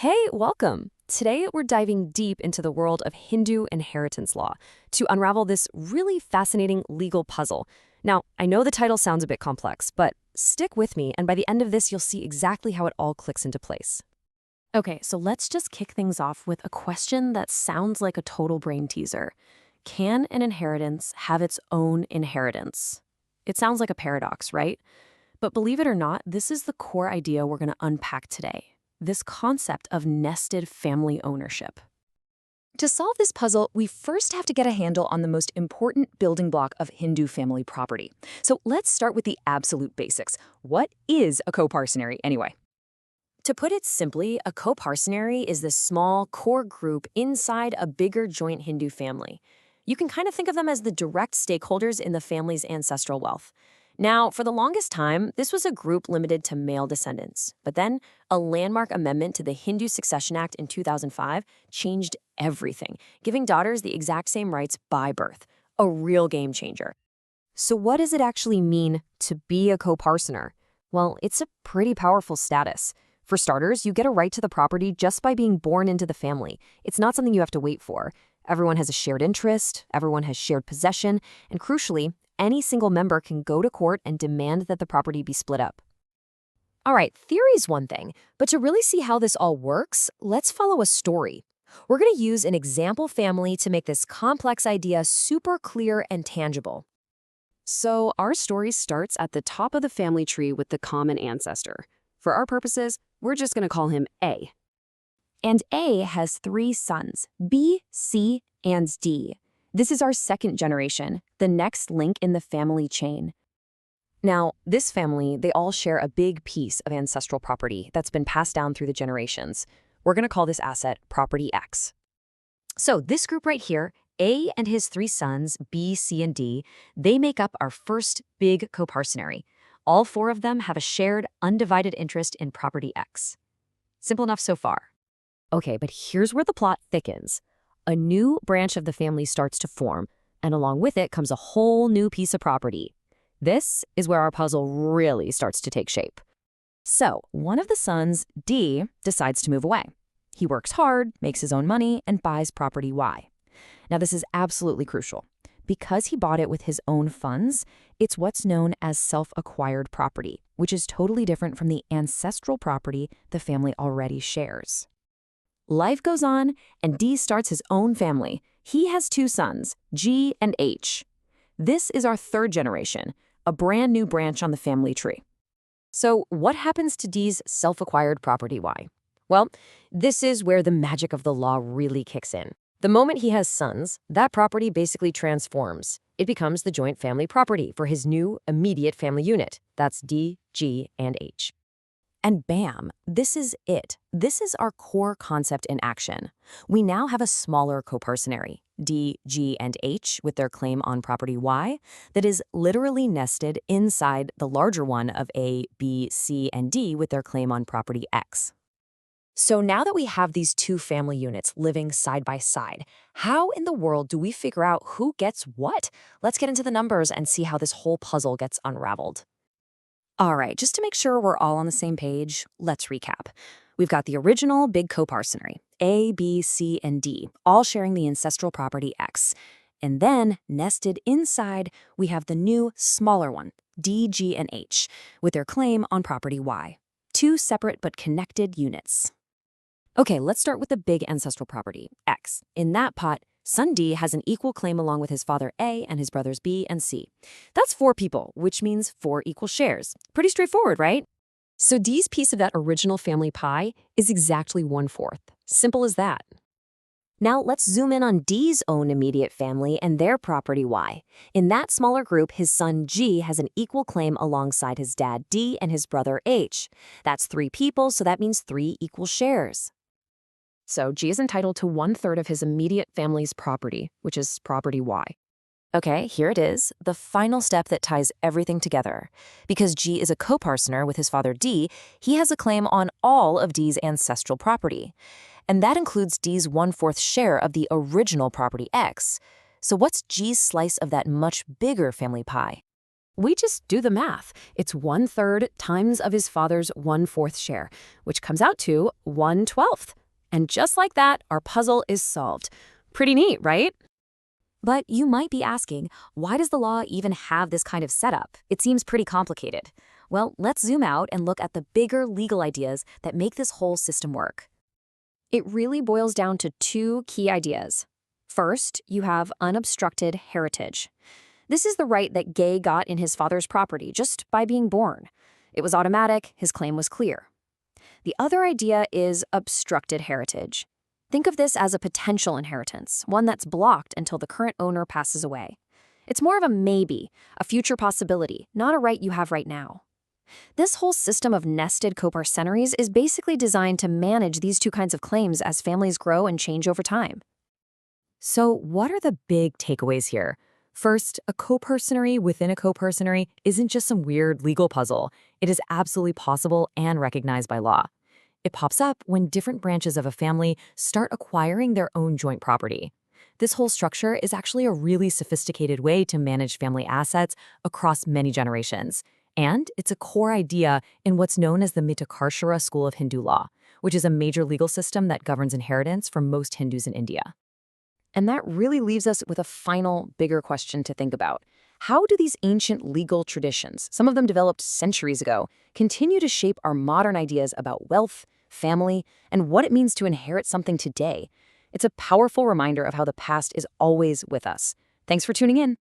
Hey, welcome! Today we're diving deep into the world of Hindu inheritance law to unravel this really fascinating legal puzzle. Now, I know the title sounds a bit complex, but stick with me, and by the end of this, you'll see exactly how it all clicks into place. Okay, so let's just kick things off with a question that sounds like a total brain teaser. Can an inheritance have its own inheritance? It sounds like a paradox, right? But believe it or not, this is the core idea we're going to unpack today. This concept of nested family ownership. To solve this puzzle, we first have to get a handle on the most important building block of Hindu family property. So let's start with the absolute basics. What is a coparcenary anyway? To put it simply, a coparcenary is this small core group inside a bigger joint Hindu family. You can kind of think of them as the direct stakeholders in the family's ancestral wealth. Now, for the longest time, this was a group limited to male descendants. But then, a landmark amendment to the Hindu Succession Act in 2005 changed everything, giving daughters the exact same rights by birth. A real game changer. So what does it actually mean to be a coparcener? Well, it's a pretty powerful status. For starters, you get a right to the property just by being born into the family. It's not something you have to wait for. Everyone has a shared interest, everyone has shared possession, and crucially, any single member can go to court and demand that the property be split up. All right, theory's one thing, but to really see how this all works, let's follow a story. We're going to use an example family to make this complex idea super clear and tangible. So our story starts at the top of the family tree with the common ancestor. For our purposes, we're just going to call him A. And A has 3 sons, B, C, and D. This is our second generation, the next link in the family chain. Now, this family, they all share a big piece of ancestral property that's been passed down through the generations. We're going to call this asset Property X. So this group right here, A and his 3 sons, B, C, and D, they make up our first big coparcenary. All 4 of them have a shared, undivided interest in Property X. Simple enough so far. Okay, but here's where the plot thickens. A new branch of the family starts to form, and along with it comes a whole new piece of property. This is where our puzzle really starts to take shape. So, one of the sons, D, decides to move away. He works hard, makes his own money, and buys property Y. Now, this is absolutely crucial. Because he bought it with his own funds, it's what's known as self-acquired property, which is totally different from the ancestral property the family already shares. Life goes on, and D starts his own family. He has 2 sons, G and H. This is our third generation, a brand new branch on the family tree. So what happens to D's self-acquired property Y? Well, this is where the magic of the law really kicks in. The moment he has sons, that property basically transforms. It becomes the joint family property for his new immediate family unit. That's D, G, and H. And bam, this is it. This is our core concept in action. We now have a smaller coparcenary, D, G, and H, with their claim on property Y, that is literally nested inside the larger one of A, B, C, and D with their claim on property X. So now that we have these 2 family units living side by side, how in the world do we figure out who gets what? Let's get into the numbers and see how this whole puzzle gets unraveled. All right, just to make sure we're all on the same page, let's recap. We've got the original big coparcenary, A, B, C, and D, all sharing the ancestral property X. And then, nested inside, we have the new, smaller one, D, G, and H, with their claim on property Y. 2 separate but connected units. Okay, let's start with the big ancestral property, X. In that pot, son D has an equal claim along with his father A and his brothers B and C. That's 4 people, which means 4 equal shares. Pretty straightforward, right? So D's piece of that original family pie is exactly 1/4. Simple as that. Now let's zoom in on D's own immediate family and their property Y. In that smaller group, his son G has an equal claim alongside his dad D and his brother H. That's 3 people, so that means 3 equal shares. So G is entitled to 1/3 of his immediate family's property, which is property Y. Okay, here it is, the final step that ties everything together. Because G is a coparcener with his father D, he has a claim on all of D's ancestral property. And that includes D's 1/4 share of the original property X. So what's G's slice of that much bigger family pie? We just do the math. It's 1/3 times of his father's 1/4 share, which comes out to 1/12. And just like that, our puzzle is solved. Pretty neat, right? But you might be asking, why does the law even have this kind of setup? It seems pretty complicated. Well, let's zoom out and look at the bigger legal ideas that make this whole system work. It really boils down to two key ideas. First, you have unobstructed heritage. This is the right that Gay got in his father's property just by being born. It was automatic, his claim was clear. The other idea is obstructed heritage. Think of this as a potential inheritance, one that's blocked until the current owner passes away. It's more of a maybe, a future possibility, not a right you have right now. This whole system of nested coparcenaries is basically designed to manage these two kinds of claims as families grow and change over time. So what are the big takeaways here? First, a coparcenary within a coparcenary isn't just some weird legal puzzle. It is absolutely possible and recognized by law. It pops up when different branches of a family start acquiring their own joint property. This whole structure is actually a really sophisticated way to manage family assets across many generations. And it's a core idea in what's known as the Mitakshara school of Hindu law, which is a major legal system that governs inheritance for most Hindus in India. And that really leaves us with a final, bigger question to think about. How do these ancient legal traditions, some of them developed centuries ago, continue to shape our modern ideas about wealth, family, and what it means to inherit something today? It's a powerful reminder of how the past is always with us. Thanks for tuning in.